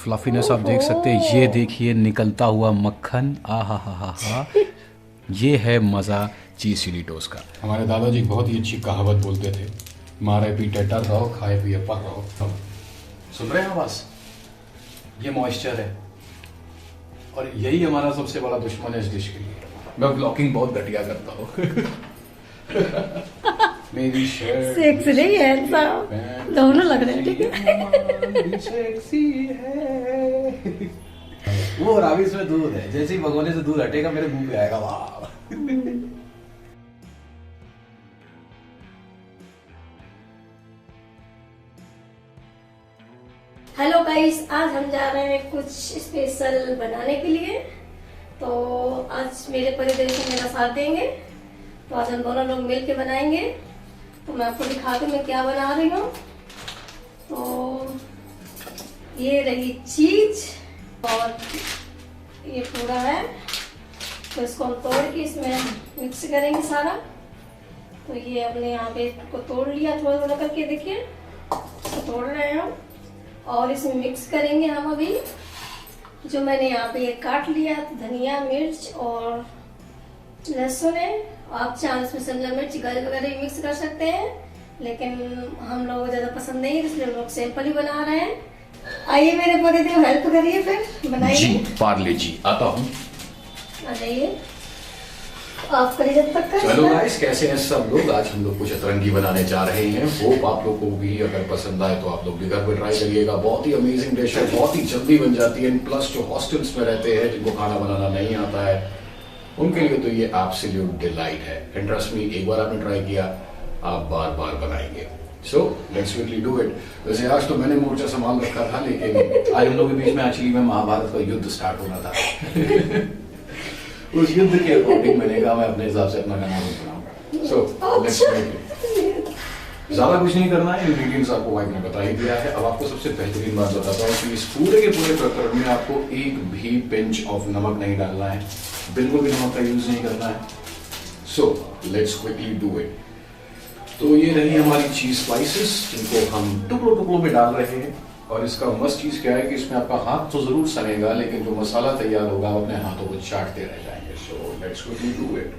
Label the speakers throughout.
Speaker 1: Fluffiness आप देख सकते हैं। ये देखिए निकलता हुआ मक्खन, आ हा हा हा हा। ये है मज़ा चीज़ चिली टोस्ट का। हमारे दादाजी बहुत ही अच्छी कहावत बोलते थे, मारे पी टेटर रहो, खाए पिए पर रहो। सुन रहे हैं आवाज़? ये मॉइस्चर है और यही हमारा सबसे बड़ा दुश्मन है इस डिश के लिए। मैं ब्लॉकिंग बहुत घटिया करता हूँ। मेरी शर्ट
Speaker 2: सेक्सी नहीं है, दोनों लग रहे हैं, ठीक है।
Speaker 1: सेक्सी है। वो रावी इसमें दूध है, जैसे ही भगोने से दूध हटेगा मेरे मुंह पे आएगा। वाह।
Speaker 2: हेलो गाइस, आज हम जा रहे हैं कुछ स्पेशल बनाने के लिए। तो आज मेरे परिदेश में मेरा साथ देंगे, तो आज हम दोनों लोग मिल के बनाएंगे। तो मैं आपको दिखा दूँ मैं क्या बना रही हूँ। तो ये रही चीज और ये पूरा है, तो इसको हम तोड़ के इसमें मिक्स करेंगे सारा। तो ये अपने यहाँ पे को तोड़ लिया, थोड़ा थोड़ा करके देखिए, तो तोड़ रहे हैं हम और इसमें मिक्स करेंगे हम अभी। जो मैंने यहाँ पे ये काट लिया, धनिया, मिर्च और लहसुन है। आप चाहे इसमें शिमला मिर्च, गाजर वगैरह भी मिक्स कर सकते हैं, लेकिन हम लोगों को ज़्यादा पसंद नहीं है, इसलिए हम लोग सिंपल ही बना रहे हैं। आइए मेरे पति देव, हेल्प करिए, फिर बनाइए।
Speaker 1: जी पार्ले जी, आता हूँ।
Speaker 2: आ जाइए, आप करिए जब तक का।
Speaker 1: चलो गाइस, कैसे हैं सब लोग? आज हम लोग कुछ अतरंगी बनाने जा रहे हैं। होप आप लोग को भी अगर पसंद आए तो आप लोग भी घर पे ट्राई करिएगा। बहुत ही अमेजिंग डिश है, बहुत ही जल्दी बन जाती है। प्लस जो हॉस्टल्स में रहते हैं, जिनको खाना बनाना नहीं आता है, उनके लिए तो ये एब्सोल्यूट डिलाइट है। इंटरेस्ट में एक बार आपने ट्राई किया, आप बार बार बनाएंगे। So let's quickly do it. वैसे आज तो मैंने मोर्चा संभाल रखा था, लेकिन आज हम लोग के बीच में एक्चुअली में महाभारत का युद्ध स्टार्ट होना था। उस युद्ध के अकॉर्डिंग मैंने कहा मैं अपने हिसाब से अपना खाना बनाऊंगा। So let's make it. ज्यादा कुछ नहीं करना है, इंग्रेडिएंट्स आपको वाइफ ने बता ही दिया है। अब आपको सबसे बेहतरीन बात बताता हूँ कि इस पूरे के पूरे प्रकरण में आपको एक भी पिंच ऑफ नमक नहीं डालना है, बिल्कुल भी नमक का यूज नहीं करना है। So let's quickly do it. तो ये रही हमारी चीज स्लाइसेस, जिनको हम टुकड़ों टुकड़ों में डाल रहे हैं। और इसका मस्त चीज क्या है कि इसमें आपका हाथ तो जरूर सनेगा, लेकिन जो मसाला तैयार होगा अपने हाथों को चाटते रह जाएंगे। So let's quickly do it.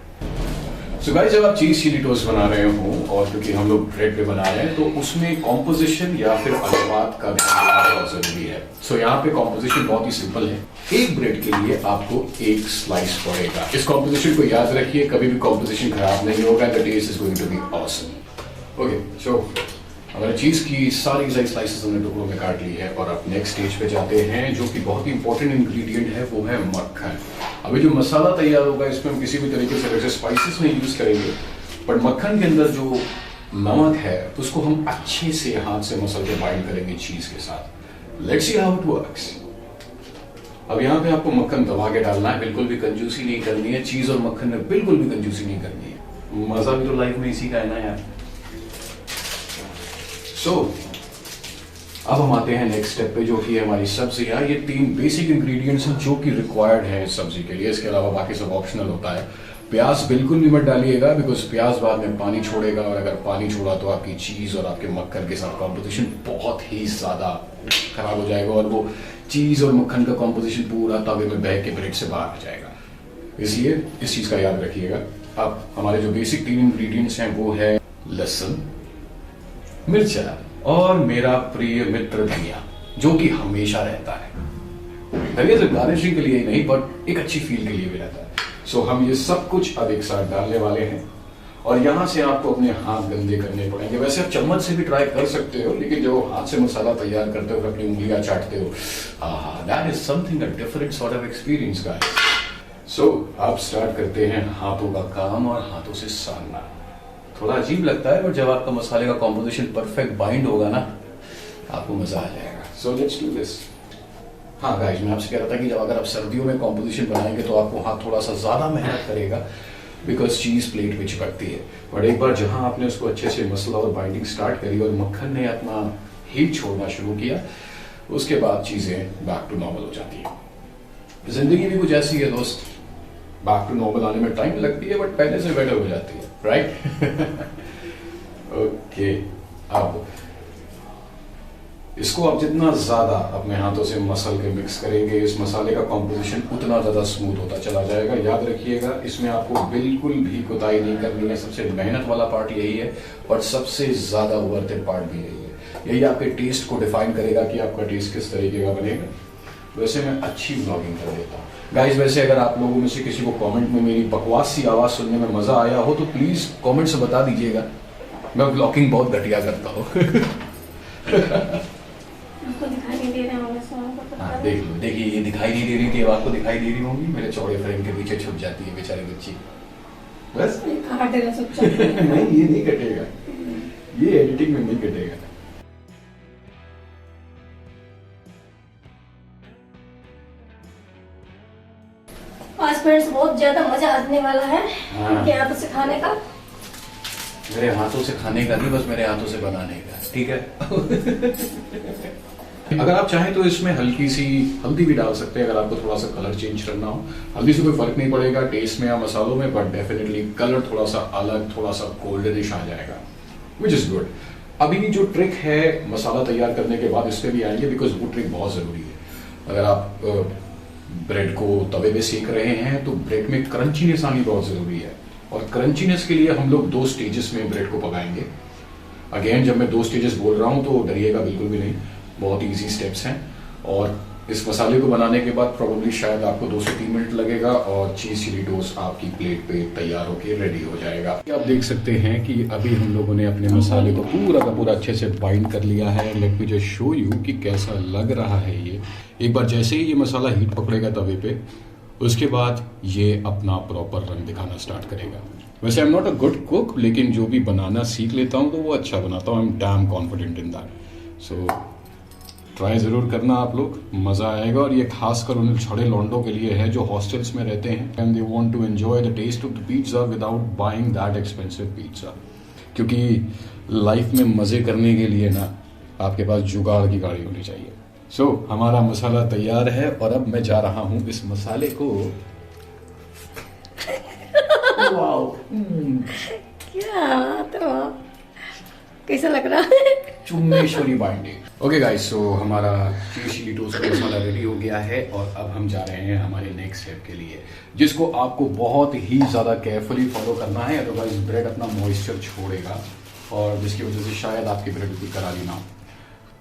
Speaker 1: So guys, जब आप चीज चिली टोस्ट बना रहे हो, और क्योंकि हम लोग ब्रेड पे बना रहे हैं, तो उसमें कॉम्पोजिशन या फिर अनुपात का ध्यान बहुत जरूरी है। सो यहाँ पे कॉम्पोजिशन बहुत ही सिंपल है। एक ब्रेड के लिए आपको एक स्लाइस पड़ेगा। इस कॉम्पोजिशन को याद रखिए, कभी भी कॉम्पोजिशन खराब नहीं होगा। The taste is going to be awesome. Okay, so हमारे चीज की सारी स्लाइसेस हमने टुकड़ों में काट ली है, और अब नेक्स्ट स्टेज पे जाते हैं, जो कि बहुत ही इंपॉर्टेंट इंग्रेडिएंट है, वो है मक्खन। अभी जो मसाला तैयार होगा, इसमें हम किसी भी तरीके से वैसे स्पाइसेस नहीं यूज करेंगे, बट मक्खन के अंदर जो नमक है उसको हम अच्छे से हाथ से मसल के बाइंड करेंगे चीज के साथ। Let's see how it works. अब यहाँ पे आपको मक्खन दबा के डालना है, बिल्कुल भी कंजूसी नहीं करनी है। चीज और मक्खन में बिल्कुल भी कंजूसी नहीं करनी है। मजा भी तो लाइफ में इसी का है ना यार। सो अब हम आते हैं नेक्स्ट स्टेप पे, जो कि है हमारी सब्जियां। ये 3 बेसिक इंग्रेडिएंट्स हैं जो कि रिक्वायर्ड है सब्जी के लिए। इसके अलावा बाकी सब ऑप्शनल होता है। प्याज बिल्कुल भी मत डालिएगा, बिकॉज प्याज बाद में पानी छोड़ेगा, और अगर पानी छोड़ा तो आपकी चीज और आपके मक्खन के साथ कॉम्पोजिशन बहुत ही ज्यादा खराब हो जाएगा, और वो चीज और मक्खन का कॉम्पोजिशन पूरा तवे में बह के ब्रेड से बाहर आ जाएगा। इसलिए इस चीज का याद रखिएगा। अब हमारे जो बेसिक 3 इंग्रेडिएंट्स हैं वो है लहसुन, मिर्चा और मेरा प्रिय मित्र धनिया, जो कि हमेशा रहता है। धनिया सिर्फ गार्निशिंग के लिए ही नहीं, बट एक अच्छी फील के लिए भी रहता है। सो हम ये सब कुछ अब एक साथ डालने वाले हैं, और यहां से आपको अपने हाथ गंदे करने पड़ेंगे। वैसे आप चम्मच से भी ट्राई कर सकते हो, लेकिन जब हाथ से मसाला तैयार करते हो, अपनी उंगलियां चाटते हो, that is something a different sort of experience guys. So आप स्टार्ट करते हैं हाथों का काम और हाथों से सानना। थोड़ा अजीब लगता है, पर जब आपका मसाले का कॉम्पोजिशन परफेक्ट बाइंड होगा ना, आपको मजा आ जाएगा। So let's do this. हाँ गाइस, मैं आपसे कह रहा था कि जब अगर आप सर्दियों में कॉम्पोजिशन बनाएंगे तो आपको हाथ थोड़ा सा ज्यादा मेहनत करेगा, बिकॉज चीज प्लेट पे चिपकती है। बट एक बार जहां आपने उसको अच्छे से मसला और बाइंडिंग स्टार्ट करी और मक्खन ने अपना हीट छोड़ना शुरू किया, उसके बाद चीजें बैक टू नॉर्मल हो जाती है। जिंदगी भी कुछ ऐसी है दोस्त, बैक टू नॉर्मल आने में टाइम लगती है, बट पहले से बेटर हो जाती है, राइट? ओके, अब इसको आप जितना ज्यादा अपने हाथों से मसल के मिक्स करेंगे, इस मसाले का कॉम्पोजिशन उतना ज्यादा स्मूथ होता चला जाएगा। याद रखिएगा, इसमें आपको बिल्कुल भी कुताई नहीं करनी है। सबसे मेहनत वाला पार्ट यही है और सबसे ज्यादा वर्थ पार्ट भी यही है। यही आपके टेस्ट को डिफाइन करेगा कि आपका टेस्ट किस तरीके का बनेगा। वैसे मैं अच्छी व्लॉगिंग कर देता हूँ गाइस। वैसे अगर आप लोगों में से किसी को कमेंट में मेरी बकवास सी आवाज सुनने में मजा आया हो तो प्लीज कमेंट से बता दीजिएगा। मैं व्लॉगिंग बहुत घटिया करता हूँ।
Speaker 2: आपको दिखाई नहीं दे रहे होंगे, सो आपको पता
Speaker 1: हाँ,
Speaker 2: है।
Speaker 1: देख लो, देखिए ये दिखाई नहीं दे रही थी, अब आपको दिखाई दे रही होंगी। मेरे चौड़े फ्रेम के पीछे छुप जाती है बेचारी बच्ची। बस
Speaker 2: ये काट देना सब चाहिए।
Speaker 1: नहीं, ये नहीं कटेगा, ये एडिटिंग में नहीं कटेगा।
Speaker 2: आज फ्रेंड्स बहुत ज्यादा मजा आने वाला है
Speaker 1: हाँ।
Speaker 2: इनके हाथों से खाने का।
Speaker 1: मेरे हाथों से खाने का नहीं, बस मेरे हाथों से बनाने का, ठीक है। अगर आप चाहें तो इसमें हल्की सी हल्दी भी डाल सकते हैं, अगर आपको थोड़ा सा कलर चेंज करना हो। हल्दी से कोई फर्क नहीं पड़ेगा टेस्ट में या मसालों में, बट डेफिनेटली कलर थोड़ा सा अलग, थोड़ा सा गोल्डनिश आ जाएगा, विच इज गुड। अभी जो ट्रिक है मसाला तैयार करने के बाद, इस पे भी आएंगे, बिकॉज वो ट्रिक बहुत जरूरी है। अगर आप ब्रेड को तवे पे सेक रहे हैं तो ब्रेड में क्रंचीनेस आनी बहुत जरूरी है, और क्रंचीनेस के लिए हम लोग 2 स्टेजेस में ब्रेड को पकाएंगे। अगेन, जब मैं 2 स्टेजेस बोल रहा हूं तो डरिएगा बिल्कुल भी नहीं, बहुत इजी स्टेप्स हैं। और इस मसाले को बनाने के बाद प्रोबेबली शायद आपको 2 से 3 मिनट लगेगा और चीज चिली टोस्ट आपकी प्लेट पे तैयार होके रेडी हो जाएगा। आप देख सकते हैं कि अभी हम लोगों ने अपने मसाले को पूरा का पूरा अच्छे से बाइंड कर लिया है। Let me just show you कि कैसा लग रहा है ये। एक बार जैसे ही ये मसाला हीट पकड़ेगा तवे पे, उसके बाद ये अपना प्रॉपर रंग दिखाना स्टार्ट करेगा। वैसे I am not a good cook, लेकिन जो भी बनाना सीख लेता हूँ तो वो अच्छा बनाता हूँ। I am damn confident in that. So try ज़रूर करना आप लोग, मज़ा आएगा। और ये खासकर उन छड़े लौंडों के लिए है जो हॉस्टल्स में रहते हैं and they want to enjoy the taste of the pizza without buying that expensive pizza. क्योंकि लाइफ में मज़े करने के लिए ना आपके पास जुगाड़ की गाड़ी होनी चाहिए। सो हमारा मसाला तैयार है और अब मैं जा रहा हूँ इस मसाले को वाओ
Speaker 2: क्या तो कैसा लग रहा है?
Speaker 1: चुम्मेश्वरी बाइंडिंग। ओके गाइस, सो हमारा चीज चिली टोस्ट का मसाला रेडी हो गया है और अब हम जा रहे हैं हमारे नेक्स्ट स्टेप के लिए, जिसको आपको बहुत ही ज़्यादा केयरफुली फॉलो करना है, अदरवाइज ब्रेड अपना मॉइस्चर छोड़ेगा और जिसकी वजह से शायद आपकी ब्रेड भी करारी ना हो।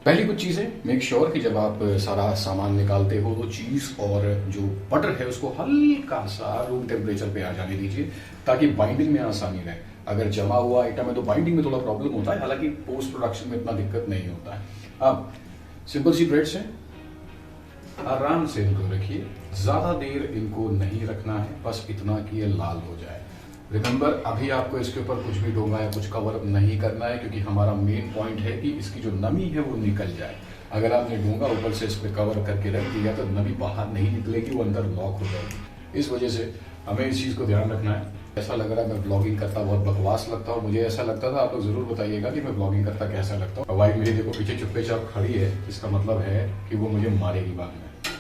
Speaker 1: पहली कुछ चीज़ें, मेक श्योर कि जब आप सारा सामान निकालते हो तो चीज़ और जो बटर है उसको हल्का सा रूम टेम्परेचर पे आ जाने दीजिए, ताकि बाइंडिंग में आसानी रहे। अगर जमा हुआ आइटम है तो बाइंडिंग में थोड़ा प्रॉब्लम होता है, हालांकि पोस्ट प्रोडक्शन में इतना दिक्कत नहीं होता है। अब सिंपल सी ब्रेड्स हैं, आराम से इनको रखिए, ज़्यादा देर इनको नहीं रखना है, बस इतना कि ये लाल हो जाए। रिमेंबर, अभी आपको इसके ऊपर कुछ भी डोंगा या कुछ कवर अप नहीं करना है, क्योंकि हमारा मेन पॉइंट है कि इसकी जो नमी है वो निकल जाए। अगर आपने डोंगा ऊपर से इस पर कवर करके रख दिया तो नमी बाहर नहीं निकलेगी, वो अंदर लॉक हो जाएगी। इस वजह से हमें इस चीज़ को ध्यान रखना है। ऐसा लग रहा है मैं ब्लॉगिंग करता बहुत बकवास लगता हूँ, मुझे ऐसा लगता था। आप लोग जरूर बताइएगा कि मैं ब्लॉगिंग करता कैसा लगता हूँ। वाइफ मेरी देखो पीछे चुप्पे चाप खड़ी है, इसका मतलब है कि वो मुझे मारेगी बाद में।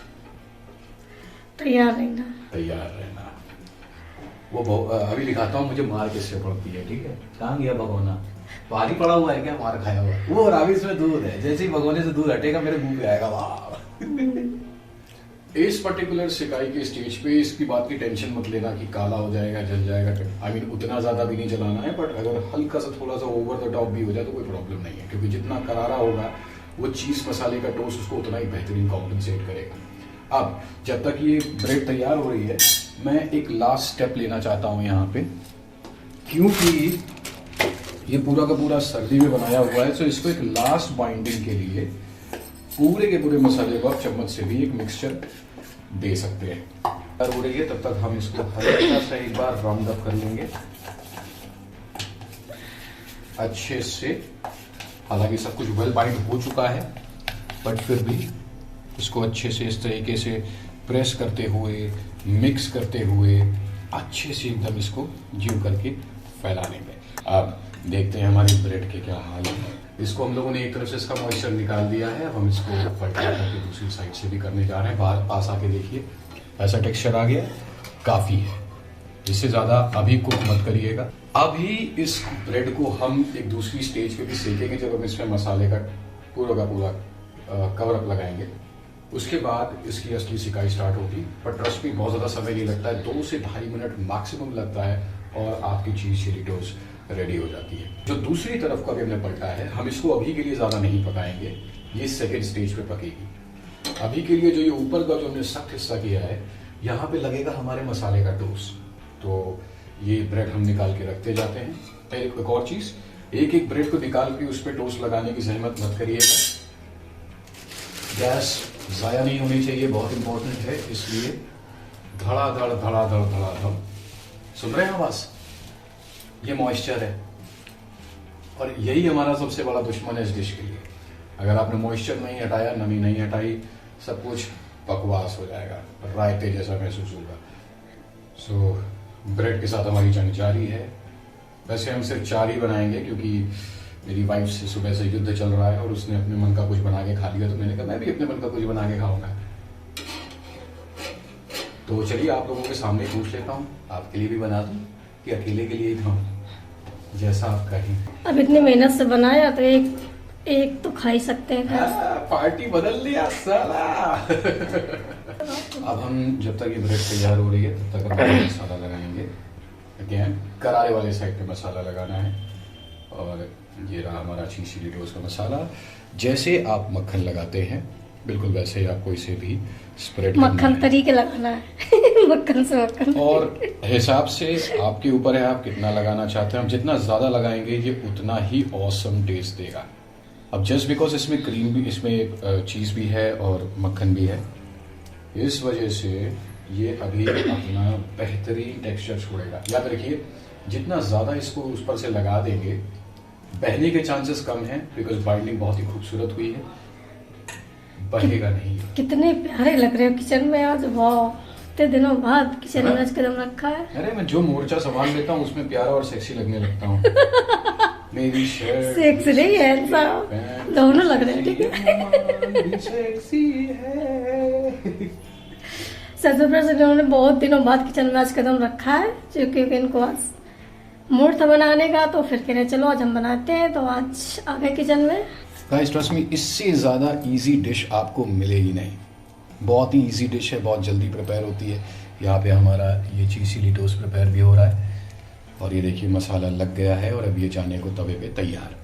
Speaker 2: तैयार रहना,
Speaker 1: तैयार रहना। वो अभी दिखाता हूँ मुझे मार किससे पड़ती है, ठीक है। कहाँ गया भगोना? भारी पड़ा हुआ है क्या मार खाया हुआ? वो रावी इसमें दूध है, जैसे ही भगोने से दूध हटेगा मेरे मुंह पे आएगा। वाह। इस पर्टिकुलर सिकाई के स्टेज पे इसकी बात की टेंशन मत लेना कि काला हो जाएगा, जल जाएगा। आई मीन उतना ज्यादा भी नहीं जलाना है, बट अगर हल्का सा थोड़ा सा ओवर द टॉप भी हो जाए तो कोई प्रॉब्लम नहीं है, क्योंकि जितना करारा होगा वो चीज मसाले का टोस्ट उसको उतना ही बेहतरीन कॉम्पनसेट करेगा। अब जब तक ये ब्रेड तैयार हो रही है, मैं एक लास्ट स्टेप लेना चाहता हूँ यहाँ पे, क्योंकि ये पूरा का पूरा सर्दी में बनाया हुआ है। तो इसको एक लास्ट बाइंडिंग के लिए पूरे के पूरे मसाले को आप चम्मच से भी एक मिक्सचर दे सकते हैं। तैयार हो रही है, तब तक हम इसको हल्का सा एक बार राउंड अप कर लेंगे अच्छे से। हालांकि सब कुछ वेल बाइंड हो चुका है, बट फिर भी इसको अच्छे से इस तरीके से प्रेस करते हुए, मिक्स करते हुए अच्छे से एकदम इसको जीव करके फैला लेंगे। अब देखते हैं हमारी ब्रेड के क्या हाल है। इसको हम लोगों ने एक तरफ से इसका मॉइस्चर निकाल दिया है, अब हम इसको फटका करके दूसरी साइड से भी करने जा रहे हैं। बाहर पास आके देखिए, ऐसा टेक्सचर आ गया, काफ़ी है। इससे ज़्यादा अभी कुक मत करिएगा। अभी इस ब्रेड को हम एक दूसरी स्टेज पे भी सेकेंगे, जब हम इसमें मसाले का पूरा कवर अप लगाएंगे, उसके बाद इसकी असली सिकाई स्टार्ट होगी। पर ट्रस्ट में बहुत ज़्यादा समय नहीं लगता है, 2 से ढाई मिनट मैक्सिमम लगता है और आपकी चीज़ चिली टोस्ट रेडी हो जाती है। जो दूसरी तरफ का भी हमने पलटा है, हम इसको अभी के लिए ज़्यादा नहीं पकाएंगे, ये सेकेंड स्टेज पे पकेगी। अभी के लिए जो ये ऊपर का जो हमने सख्त हिस्सा किया है, यहाँ पे लगेगा हमारे मसाले का टोस्ट। तो ये ब्रेड हम निकाल के रखते जाते हैं। एक और चीज़, एक एक ब्रेड को निकाल के उस पर टोस्ट लगाने की जहमत मत करिएगा। गैस ज़ाया नहीं होनी चाहिए, बहुत इंपॉर्टेंट है, इसलिए धड़ाधड़ धड़ाधड़ धड़ाधड़। सुन रहे हैं आवाज़? ये मॉइस्चर है और यही हमारा सबसे बड़ा दुश्मन है इस डिश के लिए। अगर आपने मॉइस्चर नहीं हटाया, नमी नहीं हटाई, सब कुछ बकवास हो जाएगा, रायते जैसा महसूस होगा। सो ब्रेड के साथ हमारी जंग जारी है। वैसे हम सिर्फ 4 ही बनाएंगे क्योंकि मेरी वाइफ से सुबह से युद्ध चल रहा है और उसने अपने मन का कुछ बना के खा लिया, तो मैंने कहा मैं भी अपने मन का कुछ बना के खाऊंगा। तो चलिए आप लोगों के सामने पूछ लेता हूँ, आपके लिए भी बना दूँ कि अकेले के लिए ही खाऊं, जैसा आप कहें।
Speaker 2: अब इतनी मेहनत से बनाया तो एक तो खा ही सकते हैं।
Speaker 1: पार्टी बदल लिया साला। अब हम जब तक ये ब्रेड तैयार हो रही है तब तक हम मसाला लगाएंगे। अगेन करारे वाले साइड पे मसाला लगाना है और ये रहा हमारा चीज़ चिली टोस्ट का मसाला। जैसे आप मक्खन लगाते हैं बिल्कुल वैसे ही आपको इसे भी स्प्रेड
Speaker 2: मक्खन तरीके लगाना है। मक्खन से मक्खन
Speaker 1: और हिसाब से आपके ऊपर है आप कितना लगाना चाहते हैं। हम जितना ज़्यादा लगाएंगे ये उतना ही ऑसम टेस्ट देगा। अब जस्ट बिकॉज इसमें क्रीम भी, इसमें चीज़ भी है और मक्खन भी है, इस वजह से ये अभी अपना बेहतरीन टेक्सचर छोड़ेगा। याद रखिए जितना ज़्यादा इसको उस पर से लगा देंगे बहने के चांसेस कम हैं, बिकॉज बाइंडिंग बहुत ही खूबसूरत हुई है, बहेगा नहीं।
Speaker 2: कितने प्यारे लग रहे हो किचन में आज। वाह, इतने दिनों बाद किचन में आज कदम रखा है।
Speaker 1: अरे मैं जो मोर्चा संभाल लेता हूँ उसमें प्यारा और सेक्सी लगने लगता हूँ। मेरी शर्ट
Speaker 2: सेक्सी नहीं है, दोनों लग रहे हैं, ठीक है।
Speaker 1: सेक्सी है।
Speaker 2: सच में इन्होंने बहुत दिनों बाद किचन में आज कदम रखा है, क्योंकि इनको आज मूड था बनाने का, तो फिर कह रहे चलो आज हम बनाते हैं, तो आज आ गए किचन में।
Speaker 1: गाइस ट्रस्ट मी, इससे ज़्यादा इजी डिश आपको मिलेगी नहीं। बहुत ही इजी डिश है, बहुत जल्दी प्रिपेयर होती है। यहाँ पे हमारा ये चीज़ चिली टोस्ट प्रिपेयर भी हो रहा है और ये देखिए मसाला लग गया है और अब ये जाने को तवे पे तैयार।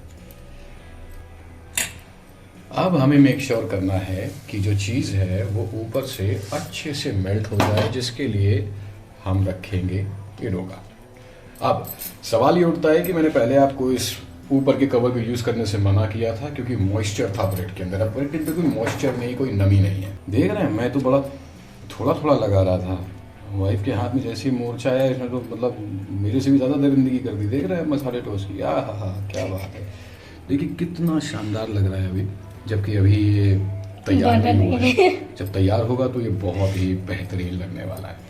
Speaker 1: अब हमें मेक श्योर करना है कि जो चीज़ है वो ऊपर से अच्छे से मेल्ट हो जाए, जिसके लिए हम रखेंगे किनोगा। अब सवाल ये उठता है कि मैंने पहले आपको इस ऊपर के कवर को यूज़ करने से मना किया था क्योंकि मॉइस्चर था ब्रेड के अंदर। अब ब्रेड के अंदर कोई मॉइस्चर नहीं, कोई नमी नहीं है। देख रहे हैं, मैं तो बड़ा थोड़ा थोड़ा लगा रहा था, वाइफ के हाथ में जैसे ही मोर्चा आया इसमें तो मतलब मेरे से भी ज़्यादा दरिंदगी कर दी। देख रहे हैं मसाले टोस्ट की, हाँ क्या बात है। देखिए कितना शानदार लग रहा है अभी, जबकि अभी ये तैयार नहीं हुआ है। जब तैयार होगा तो ये बहुत ही बेहतरीन लगने वाला है।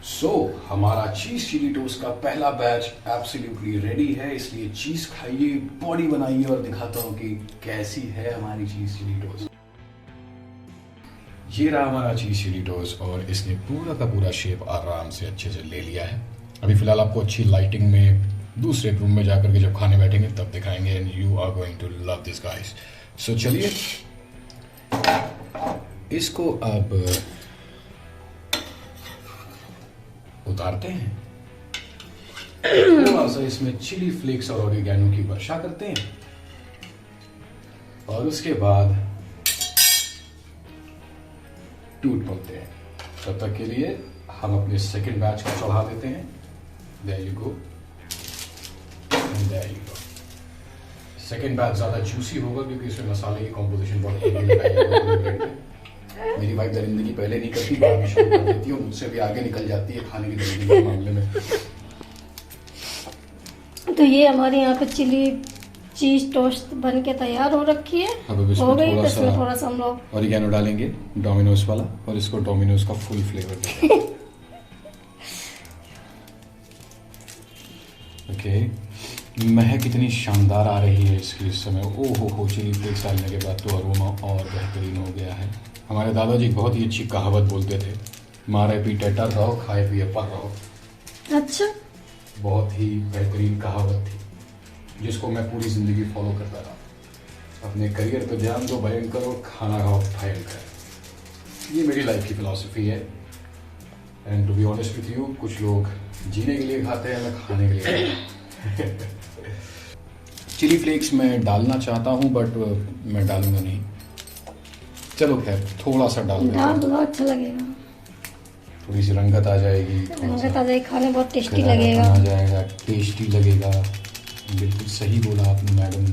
Speaker 1: सो हमारा चीज़ चिली टोस्ट का पहला बैच एब्सोल्युटली रेडी है, इसलिए चीज़ खाइए, बॉडी बनाइए और दिखाता हूँ कि कैसी है हमारी चीज़ चिली टोस्ट। ये रहा हमारा चीज़ चिली टोस्ट और इसने पूरा का पूरा शेप आराम से अच्छे से ले लिया है। अभी फिलहाल आपको अच्छी लाइटिंग में दूसरे रूम में जाकर के जब खाने बैठेंगे तब दिखाएंगे, and you are going to love this guys. So चलिए इसको अब उतारते हैं, थोड़ा सा इसमें चिली फ्लेक्स और ऑरिगेनो की वर्षा करते हैं और उसके बाद टूट बोलते हैं। तब तक के लिए हम अपने सेकंड बैच को चढ़ा देते हैं। There you go, there you go. Second batch ज़्यादा जूसी होगा क्योंकि इसमें मसाले की कॉम्पोजिशन बहुत हेवी है। मेरी वाइफ दरिंदगी पहले नहीं करती, बाद में शुरू कर देती है, मुझसे भी आगे निकल जाती है खाने की दरिंदगी के मामले में।
Speaker 2: तो ये हमारे यहाँ पे चिली चीज टोस्ट बन के तैयार हो रखी है।
Speaker 1: अब इसमें
Speaker 2: हो गई, तो इसमें थोड़ा सा हम लोग
Speaker 1: ऑरिगेनो डालेंगे, डोमिनोज वाला, और इसको डोमिनोज का फुल फ्लेवर देंगे। ओके, महक कितनी शानदार आ रही है इसकी इस समय। ओ हो, चिली फ्लेक्स डालने के बाद तो अरोमा और बेहतरीन हो गया है। हमारे दादाजी बहुत ही अच्छी कहावत बोलते थे, मारे पी टेटर रहो, खाए पिए पर रहो।
Speaker 2: अच्छा,
Speaker 1: बहुत ही बेहतरीन कहावत थी जिसको मैं पूरी जिंदगी फॉलो करता रहा। अपने करियर पे ध्यान दो भयंकर और खाना खाओ भयंकर। ये मेरी लाइफ की फिलॉसफी है। And to be honest with you, कुछ लोग जीने के लिए खाते हैं, मैं खाने के लिए खाता हूं। चिली फ्लेक्स मैं डालना चाहता हूँ बट मैं डालूंगा नहीं। चलो खैर थोड़ा सा डाल
Speaker 2: डाल
Speaker 1: देता
Speaker 2: दो,
Speaker 1: हूँ,
Speaker 2: अच्छा लगेगा।
Speaker 1: थोड़ी सी रंगत आ जाएगी,
Speaker 2: रंगत आ जाएगी, खाने बहुत टेस्टी
Speaker 1: करारापन
Speaker 2: लगेगा।
Speaker 1: आ जाएगा, टेस्टी लगेगा। बिल्कुल सही बोला आपने मैडम।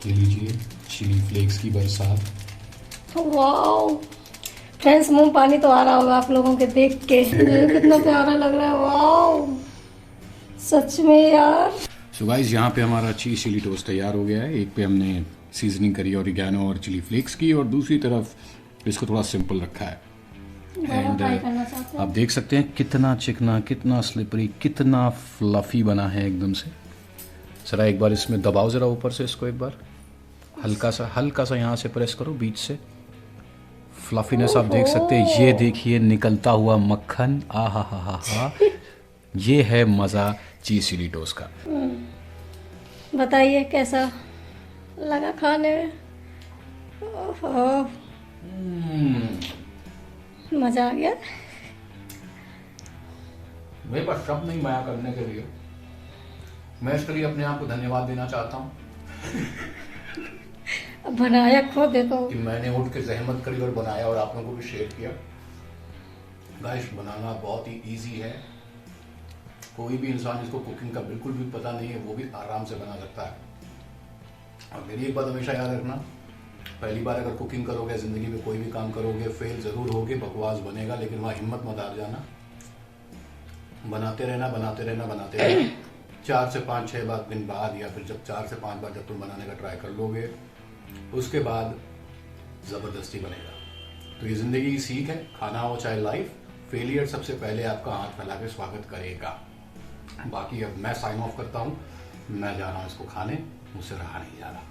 Speaker 1: ये लीजिए चिली फ्लेक्स की बरसात।
Speaker 2: वाओ फ्रेंड्स, मुंह पानी तो आ रहा होगा आप लोगों के देख के। मुझे कितना प्यारा लग रहा है, वाओ सच में यार।
Speaker 1: सो गाइस, यहाँ पे हमारा चीज चिली टोस्ट तैयार हो गया है। एक पे हमने सीजनिंग करी ऑरिगैनो और चिली फ्लेक्स की, और दूसरी तरफ इसको थोड़ा सिंपल रखा है। एंड आप देख सकते हैं कितना चिकना, कितना स्लिपरी, कितना फ्लफी बना है एकदम से। जरा एक बार इसमें दबाओ, जरा ऊपर से इसको एक बार हल्का सा यहाँ से प्रेस करो बीच से। फ्लफीनेस आप देख सकते हैं। ये देखिए निकलता हुआ मक्खन, आ हा हा हा हा। ये है मज़ा चीज़ चिली टोस्ट का।
Speaker 2: बताइए कैसा लगा खाने में? ओहो, मजा आ गया।
Speaker 1: मेरे पास शब्द नहीं बयां करने के लिए। मैं इसके लिए अपने आप को धन्यवाद देना चाहता हूँ
Speaker 2: अब बनाया खुद है तो
Speaker 1: कि मैंने उठ के जहमत करी और बनाया और आप लोगों को भी शेयर किया। गाइस, बनाना बहुत ही इजी है। कोई भी इंसान जिसको कुकिंग का बिल्कुल भी पता नहीं है वो भी आराम से बना सकता है। और मेरी एक बात हमेशा याद रखना, पहली बार अगर कुकिंग करोगे, जिंदगी में कोई भी काम करोगे, फेल जरूर होगे, बकवास बनेगा, लेकिन वहाँ हिम्मत मत हार जाना। बनाते रहना, बनाते रहना, बनाते रहना। 4 से 5-6 दिन बाद, या फिर जब 4 से 5 बार जब तुम बनाने का ट्राई कर लोगे, उसके बाद जबरदस्ती बनेगा। तो ये जिंदगी की सीख है। खाना हो चाहे लाइफ, फेलियर सबसे पहले आपका हाथ फैला के स्वागत करेगा। बाकी अब मैं साइन ऑफ करता हूँ, मैं जा रहा हूँ इसको खाने, मुझसे रहा नहीं जा रहा।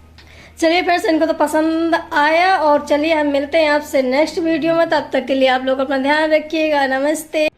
Speaker 2: चलिए फ्रेंड्स, इनको तो पसंद आया, और चलिए हम मिलते हैं आपसे नेक्स्ट वीडियो में। तब तक के लिए आप लोग अपना ध्यान रखिएगा। नमस्ते।